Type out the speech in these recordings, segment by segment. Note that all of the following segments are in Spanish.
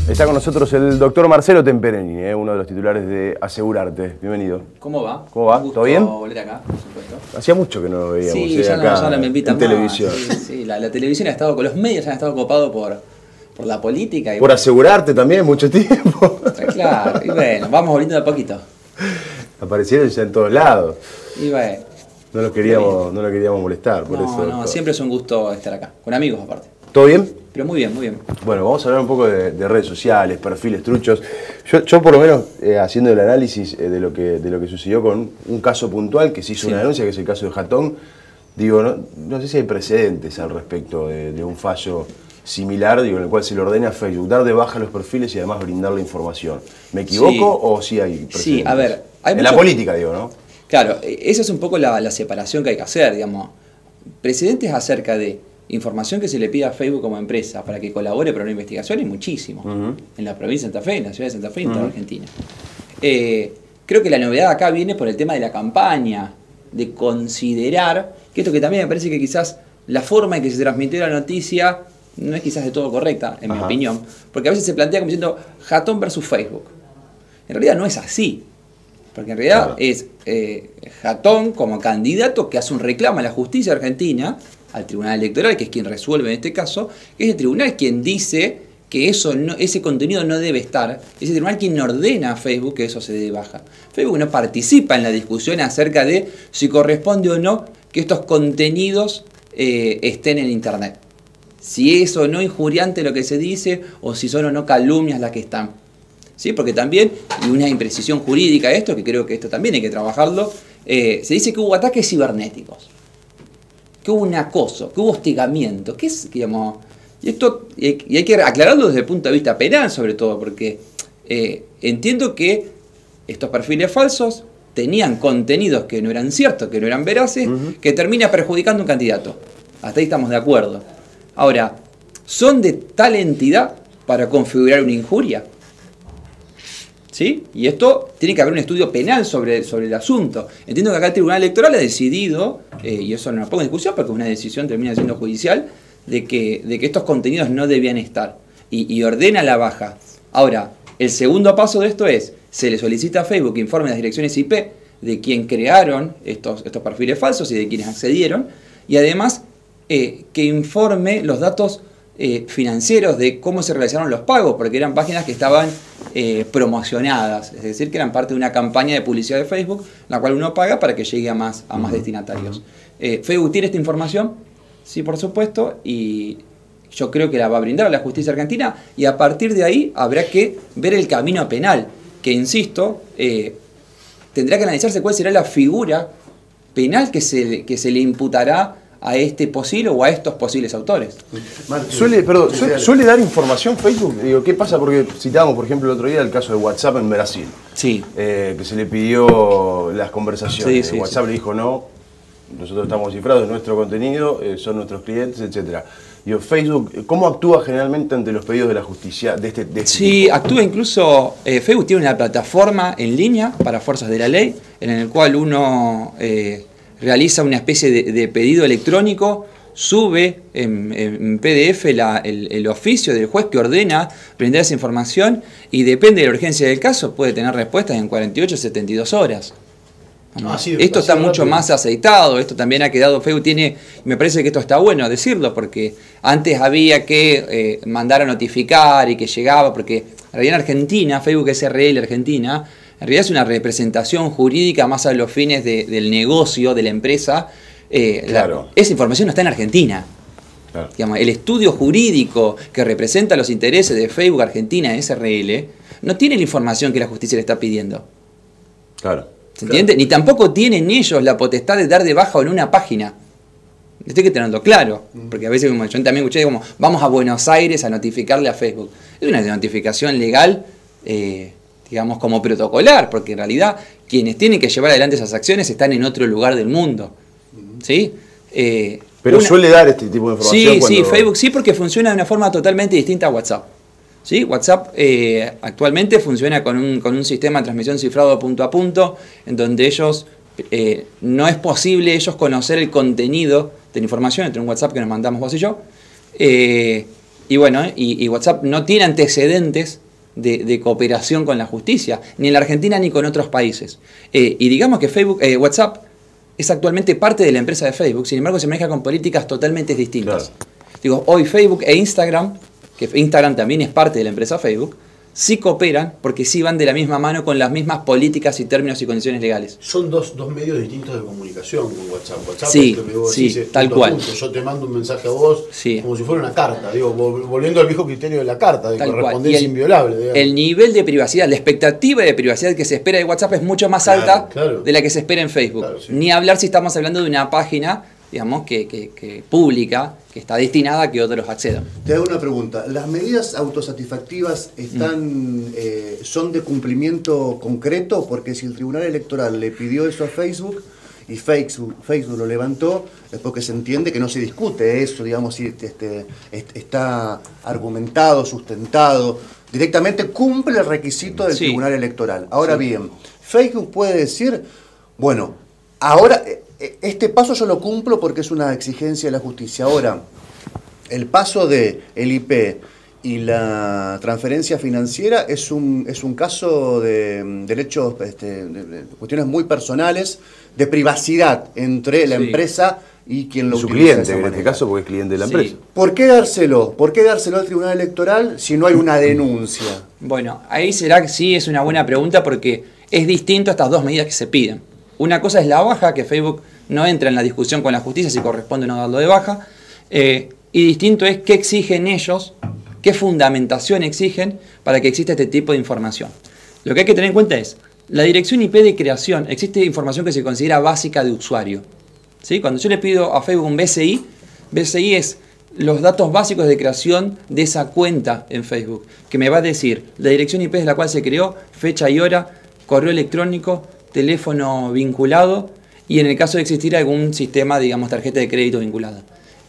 Está con nosotros el doctor Marcelo Temperini, uno de los titulares de Asegurarte. Bienvenido. ¿Cómo va? ¿Cómo va? Un gusto ¿Todo bien? Volver acá, por supuesto. Hacía mucho que no lo veíamos. Sí, ya acá no me invitan en más. televisión. Sí, la televisión ha estado con los medios, han estado copados por la política. Y por Asegurarte también, mucho tiempo. Claro, y bueno, vamos volviendo de a poquito. Aparecieron ya en todos lados. Y bueno. No lo queríamos molestar, por eso. No, siempre es un gusto estar acá, con amigos aparte. ¿Todo bien? Pero muy bien, muy bien. Bueno, vamos a hablar un poco de redes sociales, perfiles truchos. Yo por lo menos, haciendo el análisis de lo que sucedió con un caso puntual que se hizo una denuncia, que es el caso de Hatton, digo, no sé si hay precedentes al respecto de un fallo similar, digo, en el cual se le ordena a Facebook dar de baja los perfiles y además brindar la información. ¿Me equivoco o sí hay precedentes? Sí, a ver. En la política, digo, ¿no? Claro, esa es un poco la separación que hay que hacer, digamos. Precedentes acerca de información que se le pide a Facebook como empresa para que colabore para una investigación hay muchísimo. En la provincia de Santa Fe, en la ciudad de Santa Fe y en toda Argentina. Creo que la novedad acá viene por el tema de la campaña, de considerar, que esto que también me parece que quizás la forma en que se transmitió la noticia no es quizás de todo correcta, en mi opinión, porque a veces se plantea como diciendo Hatton versus Facebook. En realidad no es así. Porque en realidad es Hatton como candidato que hace un reclamo a la justicia argentina, al Tribunal Electoral, que es quien resuelve en este caso, que es el tribunal quien dice que ese contenido no debe estar, es el tribunal quien ordena a Facebook que eso se dé de baja. Facebook no participa en la discusión acerca de si corresponde o no que estos contenidos estén en Internet. Si es o no injuriante lo que se dice, o si son o no calumnias las que están. ¿Sí? Porque también, y una imprecisión jurídica esto, que creo que esto también hay que trabajarlo, se dice que hubo ataques cibernéticos, que hubo un acoso, que hubo hostigamiento, que es, digamos, y hay que aclararlo desde el punto de vista penal sobre todo, porque entiendo que estos perfiles falsos tenían contenidos que no eran ciertos, que no eran veraces, que termina perjudicando a un candidato. Hasta ahí estamos de acuerdo. Ahora, ¿son de tal entidad para configurar una injuria? ¿Sí? Y esto tiene que haber un estudio penal sobre el asunto. Entiendo que acá el Tribunal Electoral ha decidido, y eso no lo pongo en discusión porque una decisión termina siendo judicial, de que estos contenidos no debían estar. Y ordena la baja. Ahora, el segundo paso de esto es, se le solicita a Facebook que informe las direcciones IP de quien crearon estos perfiles falsos y de quienes accedieron, y además que informe los datos financieros de cómo se realizaron los pagos, porque eran páginas que estaban promocionadas, es decir, que eran parte de una campaña de publicidad de Facebook, la cual uno paga para que llegue a más destinatarios. ¿Facebook tiene esta información? Sí, por supuesto, y yo creo que la va a brindar a la justicia argentina, y a partir de ahí habrá que ver el camino penal, que insisto, tendrá que analizarse cuál será la figura penal que se le imputará a este posible o a estos posibles autores. ¿Suele dar información Facebook? Digo, ¿qué pasa? Porque citábamos, por ejemplo, el otro día el caso de WhatsApp en Brasil. Sí. Que se le pidió las conversaciones. WhatsApp le dijo no, nosotros estamos cifrados en nuestro contenido, son nuestros clientes, etc. Digo, Facebook, ¿cómo actúa generalmente ante los pedidos de la justicia de este tipo? Actúa incluso, Facebook tiene una plataforma en línea para fuerzas de la ley, en el cual uno realiza una especie de pedido electrónico, sube en PDF el oficio del juez que ordena brindar esa información y depende de la urgencia del caso, puede tener respuestas en 48 o 72 horas. Esto está mucho más aceitado, esto también ha quedado, Facebook tiene, me parece que esto está bueno decirlo, porque antes había que mandar a notificar y que llegaba, porque en realidad en Argentina, Facebook SRL Argentina, en realidad es una representación jurídica más a los fines del negocio, de la empresa. Esa información no está en Argentina. Claro. Digamos, el estudio jurídico que representa los intereses de Facebook Argentina SRL no tiene la información que la justicia le está pidiendo. Claro. ¿Se entiende? Ni tampoco tienen ellos la potestad de dar de baja en una página. Esto hay que tenerlo claro. Porque a veces, como yo también escuché, como vamos a Buenos Aires a notificarle a Facebook. Es una notificación legal, digamos, como protocolar, porque en realidad quienes tienen que llevar adelante esas acciones están en otro lugar del mundo. ¿Sí? Pero suele dar este tipo de información. Sí, Facebook sí, porque funciona de una forma totalmente distinta a WhatsApp. ¿Sí? WhatsApp actualmente funciona con un sistema de transmisión cifrado punto a punto, en donde ellos no es posible ellos conocer el contenido de la información entre un WhatsApp que nos mandamos vos y yo, Y bueno, y WhatsApp no tiene antecedentes de cooperación con la justicia, ni en la Argentina ni con otros países. Y digamos que WhatsApp es actualmente parte de la empresa de Facebook, sin embargo se maneja con políticas totalmente distintas. Claro. Digo, hoy Facebook e Instagram, que Instagram también es parte de la empresa Facebook, sí cooperan porque sí van de la misma mano con las mismas políticas y términos y condiciones legales. Son dos medios distintos de comunicación con WhatsApp. WhatsApp sí, es que vos sí, decís, tal cual. Yo te mando un mensaje a vos sí. como si fuera una carta, digo, volviendo al viejo criterio de la carta, de tal correspondencia inviolable. Digamos. El nivel de privacidad, la expectativa de privacidad que se espera de WhatsApp es mucho más alta de la que se espera en Facebook. Claro, sí. Ni hablar si estamos hablando de una página, digamos, que pública, que está destinada a que otros accedan. Te hago una pregunta. ¿Las medidas autosatisfactivas son de cumplimiento concreto? Porque si el Tribunal Electoral le pidió eso a Facebook y Facebook lo levantó, es porque se entiende que no se discute eso, digamos, si está argumentado, sustentado, directamente cumple el requisito del Tribunal Electoral. Ahora bien, Facebook puede decir, bueno, ahora este paso yo lo cumplo porque es una exigencia de la justicia. Ahora, el paso de el IP y la transferencia financiera es un caso de derechos, de cuestiones muy personales, de privacidad entre la empresa y quien lo su utiliza. Cliente, en este caso, porque es cliente de la empresa. ¿Por qué dárselo? ¿Por qué dárselo al Tribunal Electoral si no hay una denuncia? Bueno, ahí será que sí es una buena pregunta porque es distinto a estas dos medidas que se piden. Una cosa es la baja, que Facebook no entra en la discusión con la justicia si corresponde o no darlo de baja. Y distinto es qué exigen ellos, qué fundamentación exigen para que exista este tipo de información. Lo que hay que tener en cuenta es, la dirección IP de creación, existe información que se considera básica de usuario. ¿Sí? Cuando yo le pido a Facebook un BCI, BCI es los datos básicos de creación de esa cuenta en Facebook, que me va a decir la dirección IP de la cual se creó, fecha y hora, correo electrónico, teléfono vinculado y en el caso de existir algún sistema, digamos, tarjeta de crédito vinculada.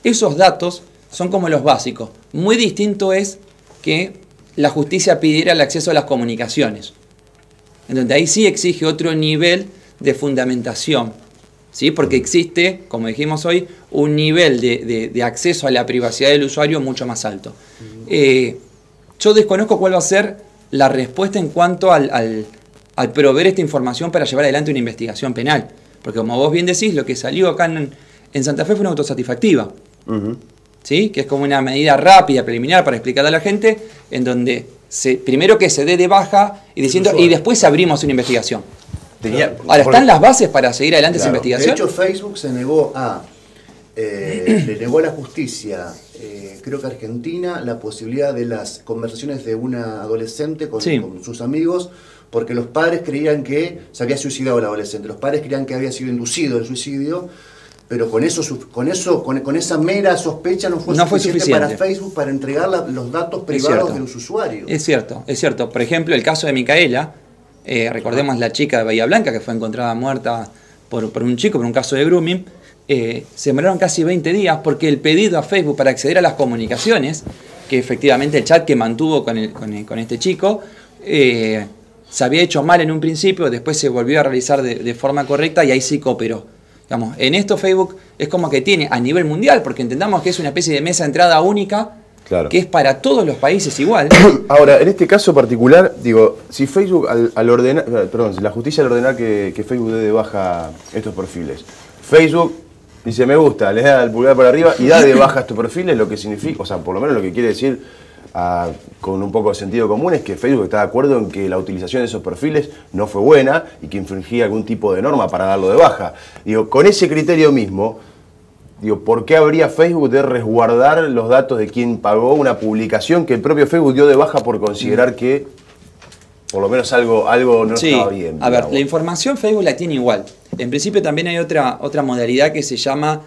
Esos datos son como los básicos. Muy distinto es que la justicia pidiera el acceso a las comunicaciones, en donde ahí sí exige otro nivel de fundamentación, ¿sí? Porque existe, como dijimos hoy, un nivel de acceso a la privacidad del usuario mucho más alto. Yo desconozco cuál va a ser la respuesta en cuanto al proveer esta información para llevar adelante una investigación penal. Porque como vos bien decís, lo que salió acá en Santa Fe fue una autosatisfactiva. ¿Sí? Que es como una medida rápida, preliminar, para explicarle a la gente, en donde primero que se dé de baja y después abrimos una investigación. Ahora, ¿están las bases para seguir adelante esa investigación? De hecho, Facebook se negó le negó a la justicia, creo que Argentina, la posibilidad de las conversaciones de una adolescente con sus amigos, porque los padres creían que se había suicidado el adolescente, los padres creían que había sido inducido el suicidio, pero con esa mera sospecha no fue suficiente para Facebook para entregar los datos privados de los usuarios. Es cierto. Por ejemplo, el caso de Micaela, recordemos la chica de Bahía Blanca que fue encontrada muerta por un chico, por un caso de grooming. Se demoraron casi 20 días porque el pedido a Facebook para acceder a las comunicaciones, que efectivamente el chat que mantuvo con este chico, se había hecho mal en un principio, después se volvió a realizar de forma correcta y ahí sí cooperó. Digamos, en esto Facebook es como que tiene a nivel mundial, porque entendamos que es una especie de mesa de entrada única, que es para todos los países igual. Ahora, en este caso particular, digo, si Facebook si la justicia al ordenar que Facebook dé de baja estos perfiles, Facebook dice me gusta, le da el pulgar para arriba y da de baja estos perfiles, lo que significa, o sea, por lo menos lo que quiere decir con un poco de sentido común es que Facebook está de acuerdo en que la utilización de esos perfiles no fue buena y que infringía algún tipo de norma para darlo de baja. Digo, con ese criterio mismo, digo, ¿por qué habría Facebook de resguardar los datos de quien pagó una publicación que el propio Facebook dio de baja por considerar que por lo menos algo no estaba bien? A ver, la información Facebook la tiene igual. En principio también hay otra modalidad que se llama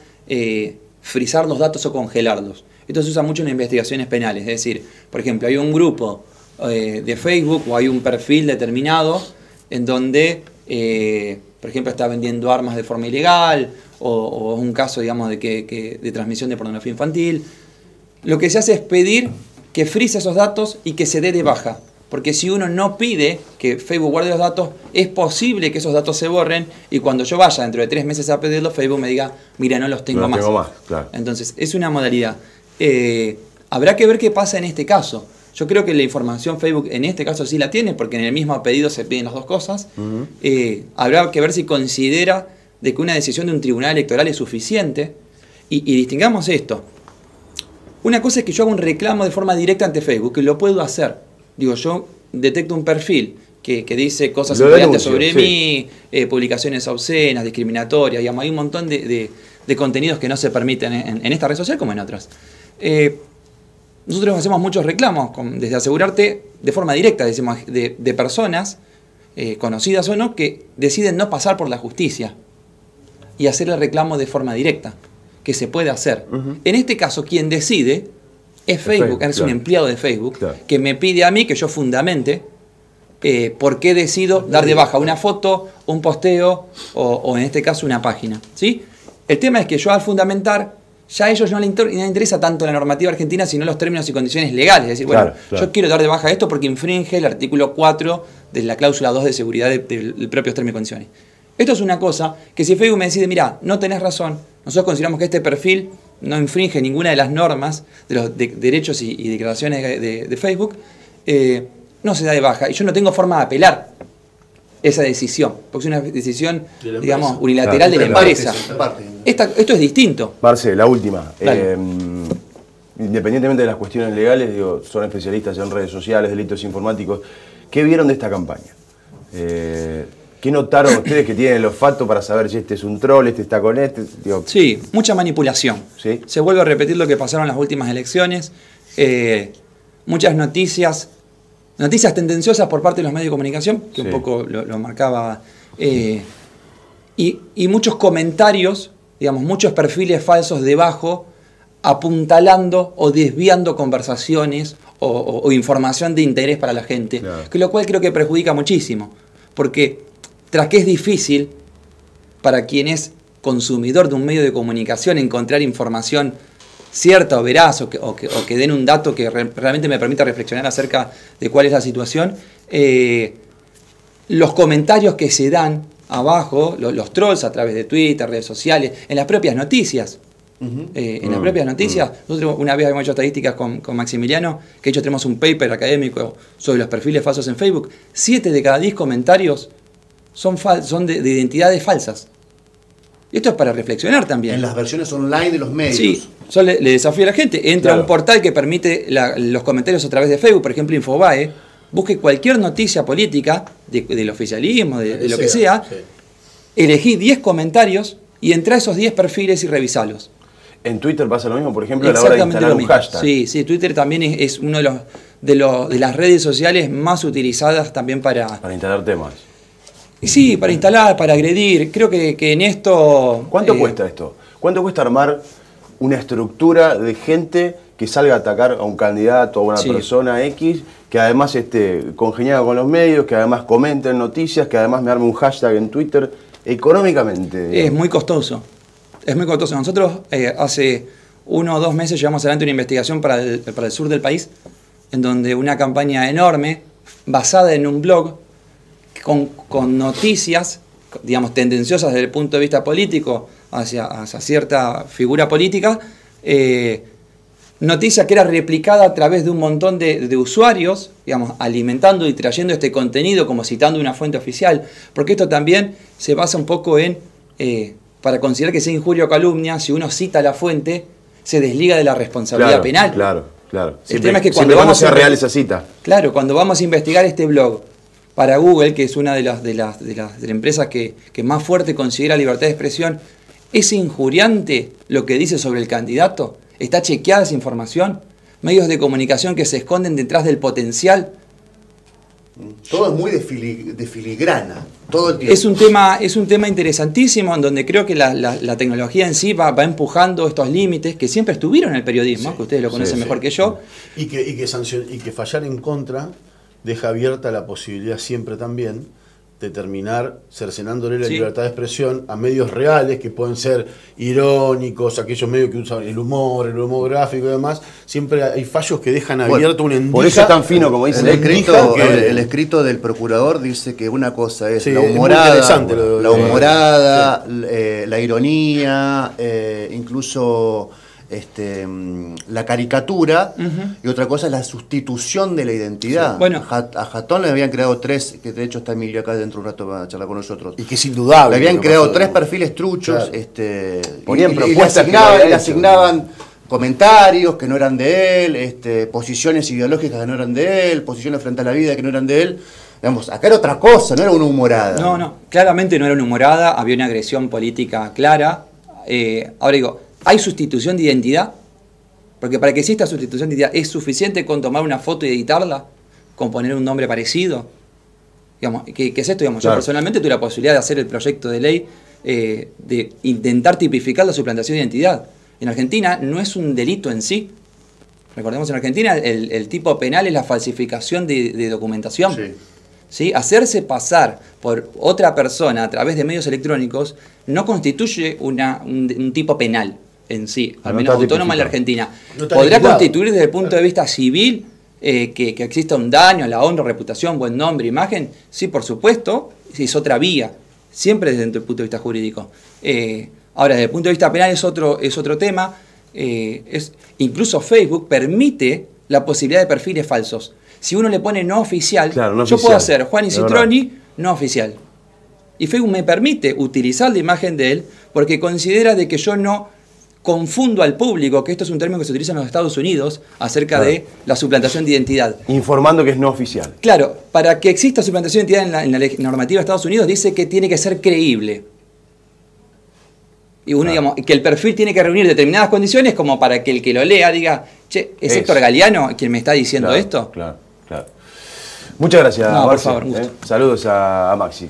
frizar los datos o congelarlos. Esto se usa mucho en investigaciones penales, es decir, por ejemplo, hay un grupo de Facebook o hay un perfil determinado en donde, por ejemplo, está vendiendo armas de forma ilegal o es un caso, digamos, de transmisión de pornografía infantil. Lo que se hace es pedir que frice esos datos y que se dé de baja. Porque si uno no pide que Facebook guarde los datos, es posible que esos datos se borren y cuando yo vaya dentro de 3 meses a pedirlo, Facebook me diga, mira, no los tengo más. Claro. Entonces, es una modalidad. Habrá que ver qué pasa en este caso. Yo creo que la información Facebook en este caso sí la tiene, porque en el mismo pedido se piden las dos cosas. Habrá que ver si considera de que una decisión de un tribunal electoral es suficiente. Y distingamos esto. Una cosa es que yo hago un reclamo de forma directa ante Facebook, que lo puedo hacer. Digo, yo detecto un perfil que dice cosas injuriantes sobre mí, publicaciones obscenas, discriminatorias, digamos, hay un montón de contenidos que no se permiten en esta red social como en otras. Nosotros hacemos muchos reclamos, desde asegurarte de forma directa, decimos, de personas, conocidas o no, que deciden no pasar por la justicia y hacer el reclamo de forma directa, que se puede hacer. En este caso, quien decide es Facebook, es un empleado de Facebook, que me pide a mí que yo fundamente por qué decido dar de baja una foto, un posteo o en este caso una página, ¿sí? El tema es que yo al fundamentar, ya a ellos no les interesa tanto la normativa argentina, sino los términos y condiciones legales. Es decir, bueno, yo quiero dar de baja esto porque infringe el artículo 4 de la cláusula 2 de seguridad del propio término y condiciones. Esto es una cosa que si Facebook me decide, mira, no tenés razón, nosotros consideramos que este perfil no infringe ninguna de las normas de los derechos y declaraciones de Facebook, no se da de baja. Y yo no tengo forma de apelar esa decisión, porque es una decisión, digamos, unilateral de la empresa. Esto es distinto. Marce, la última. Independientemente de las cuestiones legales, digo, son especialistas en redes sociales, delitos informáticos. ¿Qué vieron de esta campaña? ¿Qué notaron ustedes que tienen el olfato para saber si este es un troll, este está con este? Digo, sí, mucha manipulación. ¿Sí? Se vuelve a repetir lo que pasaron en las últimas elecciones. Muchas noticias tendenciosas por parte de los medios de comunicación, que un poco lo marcaba, y muchos comentarios, digamos, muchos perfiles falsos debajo, apuntalando o desviando conversaciones o información de interés para la gente, que lo cual creo que perjudica muchísimo, porque tras que es difícil para quien es consumidor de un medio de comunicación encontrar información cierta o veraz o que den un dato que realmente me permita reflexionar acerca de cuál es la situación, los comentarios que se dan abajo, los trolls a través de Twitter, redes sociales, en las propias noticias. En las propias noticias, nosotros una vez habíamos hecho estadísticas con Maximiliano, que de hecho tenemos un paper académico sobre los perfiles falsos en Facebook. 7 de cada 10 comentarios son de identidades falsas. Esto es para reflexionar también. En las versiones online de los medios. Sí, yo le desafío a la gente, entra a un portal que permite los comentarios a través de Facebook, por ejemplo Infobae, busque cualquier noticia política, del oficialismo, de lo que sea, elegí 10 comentarios y entra a esos 10 perfiles y revisalos. En Twitter pasa lo mismo, por ejemplo, a la hora de instalar un hashtag. Sí, Twitter también es uno de las redes sociales más utilizadas también para instalar temas. Sí, para instalar, para agredir. Creo que en esto... ¿Cuánto cuesta esto? ¿Cuánto cuesta armar una estructura de gente que salga a atacar a un candidato, a una persona X, que además esté congeniada con los medios, que además comente noticias, que además me arme un hashtag en Twitter? Económicamente, digamos. Es muy costoso. Es muy costoso. Nosotros hace 1 o 2 meses llevamos adelante una investigación para el sur del país, en donde una campaña enorme, basada en un blog, con noticias, digamos, tendenciosas desde el punto de vista político hacia cierta figura política, noticia que era replicada a través de un montón de usuarios, digamos, alimentando y trayendo este contenido como citando una fuente oficial, porque esto también se basa un poco en, para considerar que sea injuria o calumnia, si uno cita la fuente, se desliga de la responsabilidad penal. Claro. El tema es que cuando vamos a real esa cita. Claro, cuando vamos a investigar este blog para Google, que es una de las empresas que más fuerte considera libertad de expresión, ¿es injuriante lo que dice sobre el candidato? ¿Está chequeada esa información? Medios de comunicación que se esconden detrás del potencial. Todo es muy de filigrana, todo el tiempo. Es un tema interesantísimo en donde creo que la tecnología en sí va empujando estos límites que siempre estuvieron en el periodismo, que ustedes lo conocen mejor que yo. Y que fallar en contra deja abierta la posibilidad siempre también de terminar cercenándole la libertad de expresión a medios reales que pueden ser irónicos, aquellos medios que usan el humor gráfico y demás. Siempre hay fallos que dejan abierto una endija. Por eso es tan fino, como dice el escrito del procurador dice que una cosa es la humorada, la ironía, incluso la caricatura y otra cosa es la sustitución de la identidad. Sí. Bueno, a Jatón le habían creado 3, que de hecho está Emilio acá dentro un rato para charlar con nosotros. Y que es indudable. Le habían creado 3 perfiles truchos, claro. Ponían y propuestas le asignaban comentarios que no eran de él, posiciones ideológicas que no eran de él, posiciones frente a la vida que no eran de él. Digamos, acá era otra cosa, no era una humorada. No, claramente no era una humorada, había una agresión política clara. Ahora digo, ¿hay sustitución de identidad? Porque para que exista sustitución de identidad, ¿es suficiente con tomar una foto y editarla? ¿Con poner un nombre parecido? Digamos, ¿qué es esto? Digamos, claro. Yo personalmente tuve la posibilidad de hacer el proyecto de ley de intentar tipificar la suplantación de identidad. En Argentina no es un delito en sí. Recordemos, en Argentina el tipo penal es la falsificación de documentación. Sí. ¿Sí? Hacerse pasar por otra persona a través de medios electrónicos no constituye un tipo penal en sí, al menos autónoma en la Argentina. No está Podrá limitado. constituir desde el punto de vista civil que exista un daño a la honra, reputación, buen nombre, imagen. Sí, por supuesto, es otra vía, siempre desde el punto de vista jurídico. Ahora, desde el punto de vista penal es otro tema. Incluso Facebook permite la posibilidad de perfiles falsos. Si uno le pone no oficial, claro, no yo oficial. puedo hacer Juan Citroni no oficial. Y Facebook me permite utilizar la imagen de él porque considera de que yo no confundo al público, que esto es un término que se utiliza en los Estados Unidos acerca de la suplantación de identidad. Informando que es no oficial. Claro, para que exista suplantación de identidad en la normativa de Estados Unidos dice que tiene que ser creíble. Y uno, digamos, que el perfil tiene que reunir determinadas condiciones como para que el que lo lea diga, che, ¿es Héctor Galeano quien me está diciendo esto? Claro. Muchas gracias, No, por Marce, favor, un gusto. Saludos a Maxi.